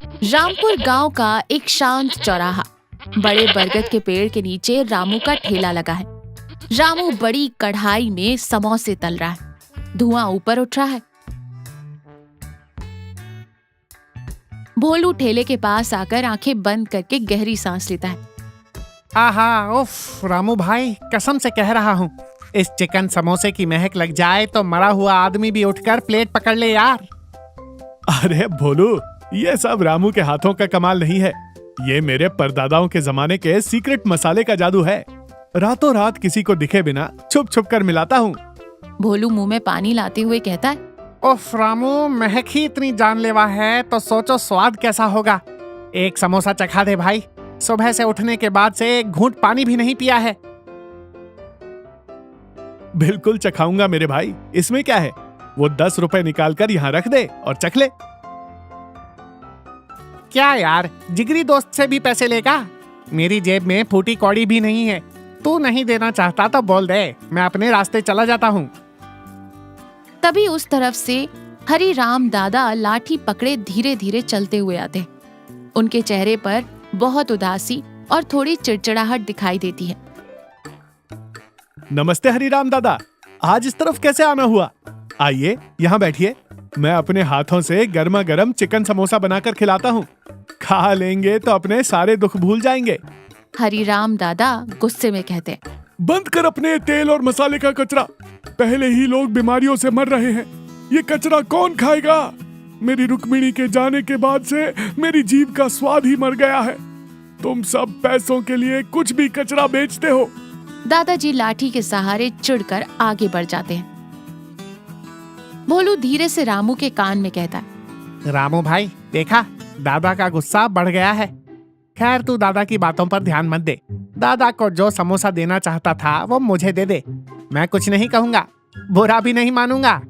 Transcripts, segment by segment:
रामपुर गांव का एक शांत चौराहा। बड़े बरगद के पेड़ के नीचे रामू का ठेला लगा है। रामू बड़ी कढ़ाई में समोसे तल रहा है। धुआं ऊपर उठ रहा है। भोलू ठेले के पास आकर आंखें बंद करके गहरी सांस लेता है। आहा, उफ, रामू भाई, कसम से कह रहा हूँ, इस चिकन समोसे की महक लग जाए तो मरा हुआ आदमी भी उठकर प्लेट पकड़ ले यार। अरे भोलू, ये सब रामू के हाथों का कमाल नहीं है। ये मेरे परदादाओं के जमाने के सीक्रेट मसाले का जादू है। रातों रात किसी को दिखे बिना छुप छुप कर मिलाता हूँ। भोलू मुंह में पानी लाते हुए कहता है, उफ रामू, महक ही इतनी जानलेवा है तो सोचो स्वाद कैसा होगा। एक समोसा चखा दे भाई, सुबह से उठने के बाद से एक घूंट पानी भी नहीं पिया है। बिल्कुल चखाऊंगा मेरे भाई, इसमें क्या है। वो 10 रुपए निकाल कर यहाँ रख दे और चख ले। क्या यार, जिगरी दोस्त से भी पैसे लेगा? मेरी जेब में फूटी कौड़ी भी नहीं है। तू नहीं देना चाहता तो बोल दे, मैं अपने रास्ते चला जाता हूँ। तभी उस तरफ से हरी राम दादा लाठी पकड़े धीरे धीरे चलते हुए आते। उनके चेहरे पर बहुत उदासी और थोड़ी चिड़चिड़ाहट दिखाई देती है। नमस्ते हरिराम दादा, आज इस तरफ कैसे आना हुआ? आइए यहाँ बैठिए, मैं अपने हाथों से गर्मा गर्म चिकन समोसा बनाकर खिलाता हूँ। खा लेंगे तो अपने सारे दुख भूल जाएंगे। हरिराम दादा गुस्से में कहते, बंद कर अपने तेल और मसाले का कचरा। पहले ही लोग बीमारियों से मर रहे हैं, ये कचरा कौन खाएगा? मेरी रुक्मिणी के जाने के बाद से मेरी जीभ का स्वाद ही मर गया है। तुम सब पैसों के लिए कुछ भी कचरा बेचते हो। दादाजी लाठी के सहारे चिढ़कर आगे बढ़ जाते हैं। भोलू धीरे से रामू के कान में कहता है, रामू भाई, देखा, दादा का गुस्सा बढ़ गया है। खैर, तू दादा की बातों पर ध्यान मत दे। दादा को जो समोसा देना चाहता था वो मुझे दे दे। मैं कुछ नहीं कहूँगा, बुरा भी नहीं मानूंगा।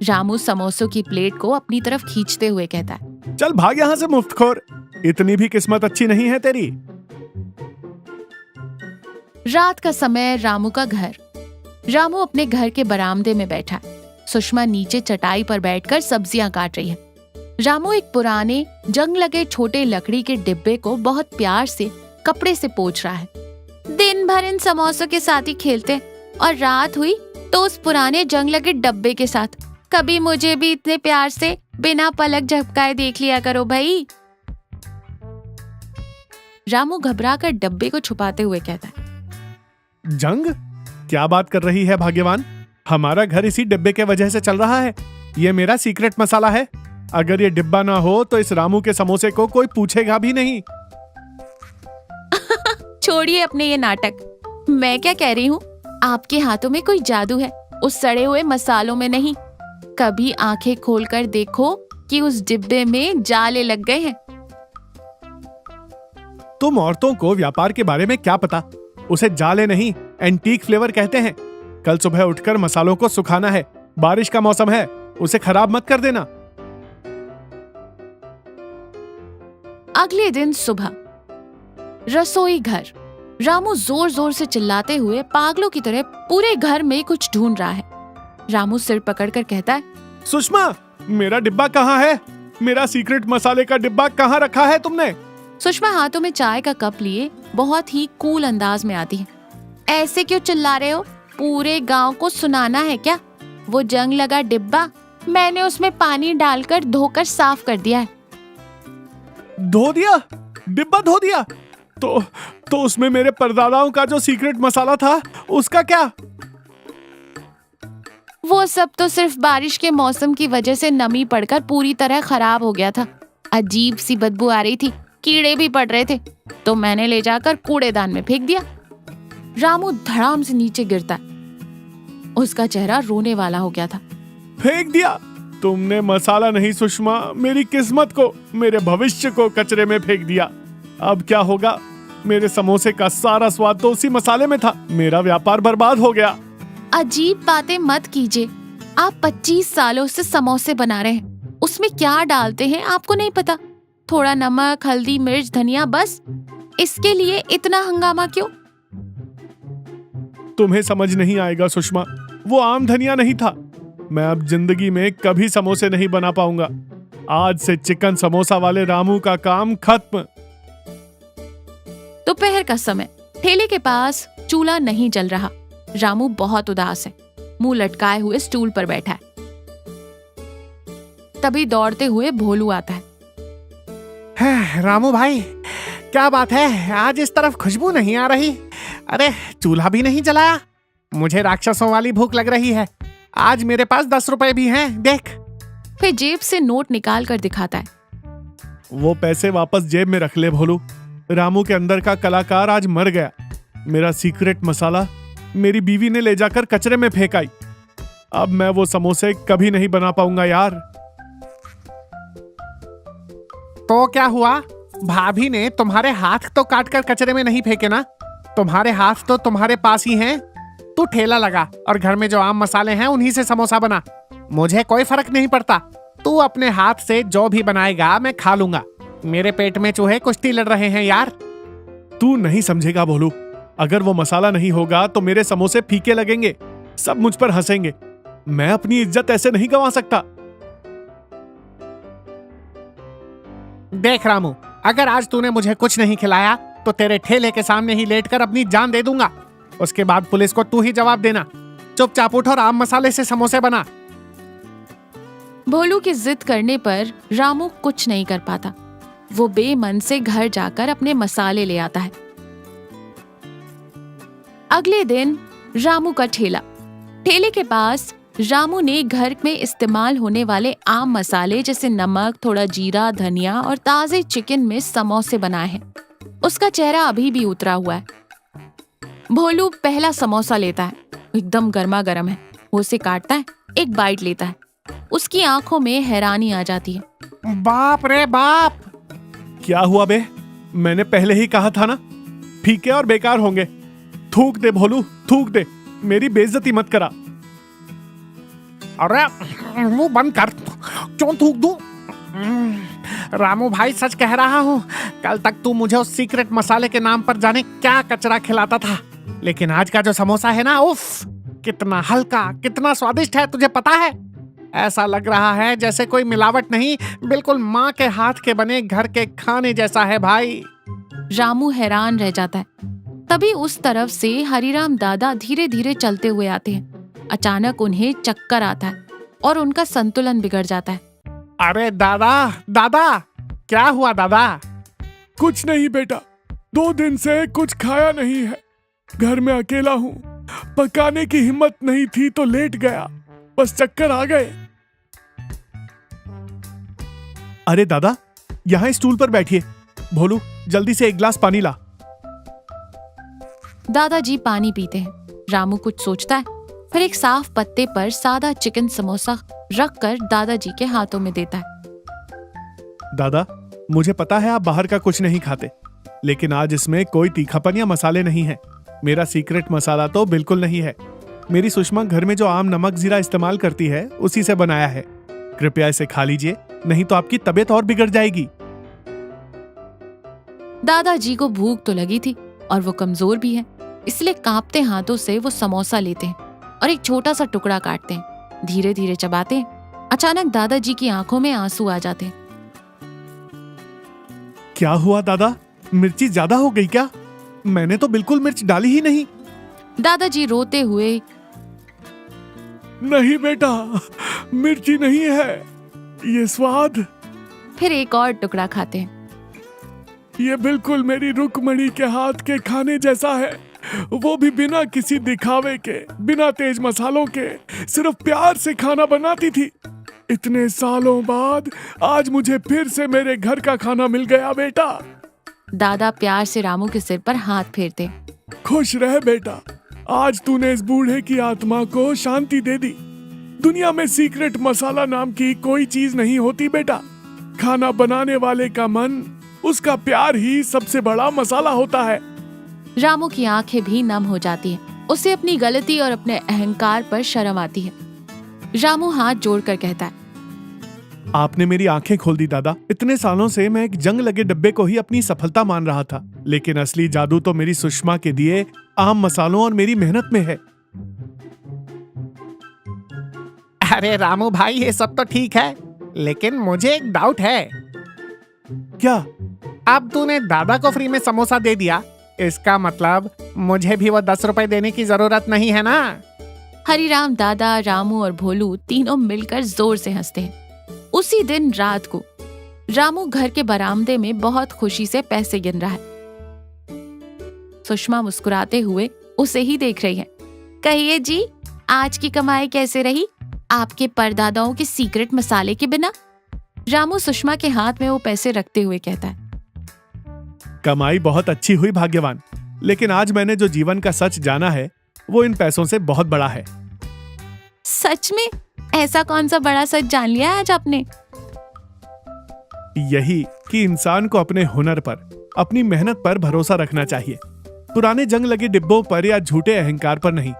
रामू समोसों की प्लेट को अपनी तरफ खींचते हुए कहता है, चल भाग यहाँ से मुफ्तखोर, इतनी भी किस्मत अच्छी नहीं है तेरी। रात का समय, रामू का घर। रामू अपने घर के बरामदे में बैठा है। सुषमा नीचे चटाई पर बैठकर सब्जियां काट रही है। रामू एक पुराने जंग लगे छोटे लकड़ी के डिब्बे को बहुत प्यार से कपड़े से पोंछ रहा है। दिन भर इन समोसों के साथ ही खेलते और रात हुई तो उस पुराने जंग लगे डब्बे के साथ। कभी मुझे भी इतने प्यार से बिना पलक झपकाए देख लिया करो भाई। रामू घबराकर डब्बे को छुपाते हुए कहता है, जंग? क्या बात कर रही है भाग्यवान? हमारा घर इसी डिब्बे के वजह से चल रहा है। ये मेरा सीक्रेट मसाला है। अगर ये डिब्बा ना हो तो इस रामू के समोसे को कोई पूछेगा भी नहीं। छोड़िए अपने ये नाटक। मैं क्या कह रही हूँ, आपके हाथों में कोई जादू है, उस सड़े हुए मसालों में नहीं। कभी आंखें खोलकर देखो कि उस डिब्बे में जाले लग गए हैं। तुम औरतों को व्यापार के बारे में क्या पता? उसे जाले नहीं, एंटीक फ्लेवर कहते हैं। कल सुबह उठकर मसालों को सुखाना है। बारिश का मौसम है, उसे खराब मत कर देना। अगले दिन सुबह, रसोई घर। रामू जोर जोर से चिल्लाते हुए पागलों की तरह पूरे घर में कुछ ढूंढ रहा है। रामू सिर पकड़कर कहता है, सुषमा, मेरा डिब्बा कहाँ है? मेरा सीक्रेट मसाले का डिब्बा कहाँ रखा है तुमने? सुषमा हाथों में चाय का कप लिए बहुत ही कूल अंदाज में आती है। ऐसे क्यों चिल्ला रहे हो? पूरे गांव को सुनाना है क्या? वो जंग लगा डिब्बा मैंने उसमें पानी डालकर धोकर साफ कर दिया है। धो दिया? डिब्बा धो दिया? तो उसमें मेरे परदादाओं का जो सीक्रेट मसाला था, उसका क्या? वो सब तो सिर्फ बारिश के मौसम की वजह से नमी पड़कर पूरी तरह खराब हो गया था। अजीब सी बदबू आ रही थी, कीड़े भी पड़ रहे थे, तो मैंने ले जाकर कूड़ेदान में फेंक दिया। रामू धड़ाम से नीचे गिरता। उसका चेहरा रोने वाला हो गया था। फेंक दिया? तुमने मसाला नहीं सुषमा, मेरी किस्मत को, मेरे भविष्य को कचरे में फेंक दिया। अब क्या होगा? मेरे समोसे का सारा स्वाद तो उसी मसाले में था। मेरा व्यापार बर्बाद हो गया। अजीब बातें मत कीजिए। आप 25 सालों से समोसे बना रहे हैं, उसमें क्या डालते हैं आपको नहीं पता? थोड़ा नमक, हल्दी, मिर्च, धनिया, बस। इसके लिए इतना हंगामा क्यों? तुम्हें समझ नहीं आएगा सुषमा, वो आम धनिया नहीं था। मैं अब जिंदगी में कभी समोसे नहीं बना पाऊंगा। आज से चिकन समोसा वाले रामू का काम खत्म। दोपहर का समय, ठेले के पास चूल्हा नहीं जल रहा। रामू बहुत उदास है, मुंह लटकाए हुए स्टूल पर बैठा है। तभी दौड़ते हुए भोलू आता है। रामू भाई, क्या बात है, आज इस तरफ खुशबू नहीं आ रही? अरे चूल्हा भी नहीं जलाया। मुझे राक्षसों वाली भूख लग रही है। आज मेरे पास 10 रुपए भी हैं, देख। फिर जेब से नोट निकाल कर दिखाता है। वो पैसे वापस जेब में रख ले भोलू। रामू के अंदर का कलाकार आज मर गया। मेरा सीक्रेट मसाला मेरी बीवी ने ले जाकर कचरे में फेंक आई। अब मैं वो समोसे कभी नहीं बना पाऊंगा यार। तो क्या हुआ? भाभी ने तुम्हारे हाथ तो काट कर कचरे में नहीं फेंके ना? तुम्हारे हाथ तो तुम्हारे पास ही हैं। तू ठेला लगा और घर में जो आम मसाले हैं उन्हीं से समोसा बना। मुझे कोई फर्क नहीं पड़ता। तू अपने हाथ से जो भी बनाएगा मैं खा लूंगा। मेरे पेट में चूहे कुश्ती लड़ रहे हैं यार। तू नहीं समझेगा भोलू। अगर वो मसाला नहीं होगा तो मेरे समोसे फीके लगेंगे, सब मुझ पर हंसेंगे। मैं अपनी इज्जत ऐसे नहीं गंवा सकता। देख रामू, अगर आज तूने मुझे कुछ नहीं खिलाया तो तेरे ठेले के सामने ही लेटकर अपनी जान दे दूंगा। उसके बाद पुलिस को तू ही जवाब देना। चुपचाप उठ और आम मसाले से समोसे बना। भोलू की जिद करने पर रामू कुछ नहीं कर पाता। वो बेमन से घर जाकर अपने मसाले ले आता है। अगले दिन रामू का ठेला। ठेले के पास रामू ने घर में इस्तेमाल होने वाले आम मसाले जैसे नमक, थोड़ा जीरा, धनिया और ताजे चिकन में समोसे बनाए हैं। उसका चेहरा अभी भी उतरा हुआ है। भोलू पहला समोसा लेता है। एकदम गर्मा गर्म है। वो उसे काटता है, एक बाइट लेता है। उसकी आंखों में हैरानी आ जाती है। बाप रे बाप! क्या हुआ बे? मैंने पहले ही कहा था ना, फीके और बेकार होंगे। थूक दे भोलू, थूक दे। मेरी बेइज्जती मत करा। अरे मुंह बंद कर। क्यों थूक दूं? रामू भाई, सच कह रहा हूँ। कल तक तू मुझे उस सीक्रेट मसाले के नाम पर जाने क्या कचरा खिलाता था, लेकिन आज का जो समोसा है ना, उफ, कितना हल्का, कितना स्वादिष्ट है, तुझे पता है? ऐसा लग रहा है जैसे कोई मिलावट नहीं, बिल्कुल माँ के हाथ के बने घर के खाने जैसा है भाई। रामू हैरान रह जाता है। तभी उस तरफ से हरिराम दादा धीरे धीरे चलते हुए आते हैं। अचानक उन्हें चक्कर आता है और उनका संतुलन बिगड़ जाता है। अरे दादा, दादा, क्या हुआ दादा? कुछ नहीं बेटा, 2 दिन से कुछ खाया नहीं है। घर में अकेला हूँ। पकाने की हिम्मत नहीं थी तो लेट गया, बस चक्कर आ गए। अरे दादा, यहाँ स्टूल पर बैठिए। भोलू, जल्दी से एक गिलास पानी ला। दादाजी पानी पीते हैं। रामू कुछ सोचता है, फिर एक साफ पत्ते पर सादा चिकन समोसा रखकर दादाजी के हाथों में देता है। दादा, मुझे पता है आप बाहर का कुछ नहीं खाते, लेकिन आज इसमें कोई तीखापन या मसाले नहीं है। मेरा सीक्रेट मसाला तो बिल्कुल नहीं है। मेरी सुषमा घर में जो आम, नमक, जीरा इस्तेमाल करती है उसी से बनाया है। कृपया इसे खा लीजिए, नहीं तो आपकी तबीयत और बिगड़ जाएगी। दादाजी को भूख तो लगी थी और वो कमजोर भी है, इसलिए कांपते हाथों से वो समोसा लेते हैं और एक छोटा सा टुकड़ा काटते हैं। धीरे धीरे चबाते हैं। अचानक दादाजी की आंखों में आंसू आ जाते हैं। क्या हुआ दादा? मिर्ची ज्यादा हो गई क्या? मैंने तो बिल्कुल मिर्च डाली ही नहीं। दादाजी रोते हुए, नहीं बेटा, मिर्ची नहीं है, ये स्वाद। फिर एक और टुकड़ा खाते हैं। ये बिल्कुल मेरी रुक्मणी के हाथ के खाने जैसा है, वो भी बिना किसी दिखावे के, बिना तेज मसालों के, सिर्फ प्यार से खाना बनाती थी। इतने सालों बाद आज मुझे फिर से मेरे घर का खाना मिल गया बेटा। दादा प्यार से रामू के सिर पर हाथ फेरते। खुश रह बेटा, आज तूने इस बूढ़े की आत्मा को शांति दे दी। दुनिया में सीक्रेट मसाला नाम की कोई चीज नहीं होती बेटा। खाना बनाने वाले का मन, उसका प्यार ही सबसे बड़ा मसाला होता है। रामू की आंखें भी नम हो जाती हैं। उसे अपनी गलती और अपने अहंकार पर शर्म आती है। रामू हाथ जोड़कर कहता है, आपने मेरी आंखें खोल दी दादा। इतने सालों से मैं एक जंग लगे डब्बे को ही अपनी सफलता मान रहा था, लेकिन असली जादू तो मेरी सुषमा के दिए आम मसालों और मेरी मेहनत में है। अरे रामू भाई, ये सब तो ठीक है, लेकिन मुझे एक डाउट है। क्या? अब तूने दादा को फ्री में समोसा दे दिया, इसका मतलब मुझे भी वो 10 रुपए देने की जरूरत नहीं है ना? हरिराम, दादा, रामू और भोलू तीनों मिलकर जोर से हंसते हैं। उसी दिन रात को रामू घर के बरामदे में बहुत खुशी से पैसे गिन रहा है। सुषमा मुस्कुराते हुए उसे ही देख रही है। कहिए जी, आज की कमाई कैसे रही आपके परदादाओं के सीक्रेट मसाले के बिना? रामू सुषमा के हाथ में वो पैसे रखते हुए कहता है। कमाई बहुत अच्छी हुई भाग्यवान, लेकिन आज मैंने जो जीवन का सच जाना है वो इन पैसों से बहुत बड़ा है। सच में? ऐसा कौन सा बड़ा सच जान लिया आज आपने? यही कि इंसान को अपने हुनर पर, अपनी मेहनत पर भरोसा रखना चाहिए, पुराने जंग लगे डिब्बों पर या झूठे अहंकार पर नहीं।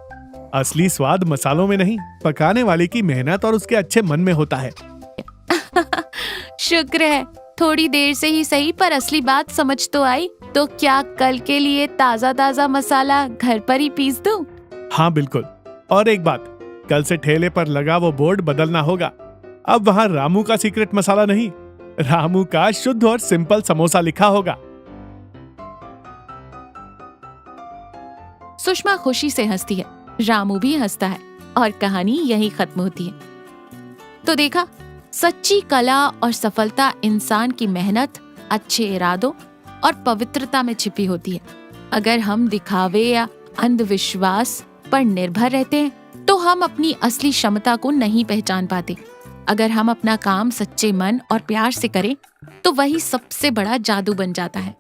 असली स्वाद मसालों में नहीं, पकाने वाले की मेहनत और उसके अच्छे मन में होता है। शुक्र है, थोड़ी देर से ही सही पर असली बात समझ तो आई। तो क्या कल के लिए ताजा ताजा मसाला घर पर ही पीस दूं? हाँ बिल्कुल। और एक बात, कल से ठेले पर लगा वो बोर्ड बदलना होगा। अब वहाँ रामू का सीक्रेट मसाला नहीं, रामू का शुद्ध और सिंपल समोसा लिखा होगा। सुषमा खुशी से हंसती है, रामू भी हंसता है और कहानी यही खत्म होती है। तो देखा, सच्ची कला और सफलता इंसान की मेहनत, अच्छे इरादों और पवित्रता में छिपी होती है। अगर हम दिखावे या अंधविश्वास पर निर्भर रहते हैं तो हम अपनी असली क्षमता को नहीं पहचान पाते। अगर हम अपना काम सच्चे मन और प्यार से करें तो वही सबसे बड़ा जादू बन जाता है।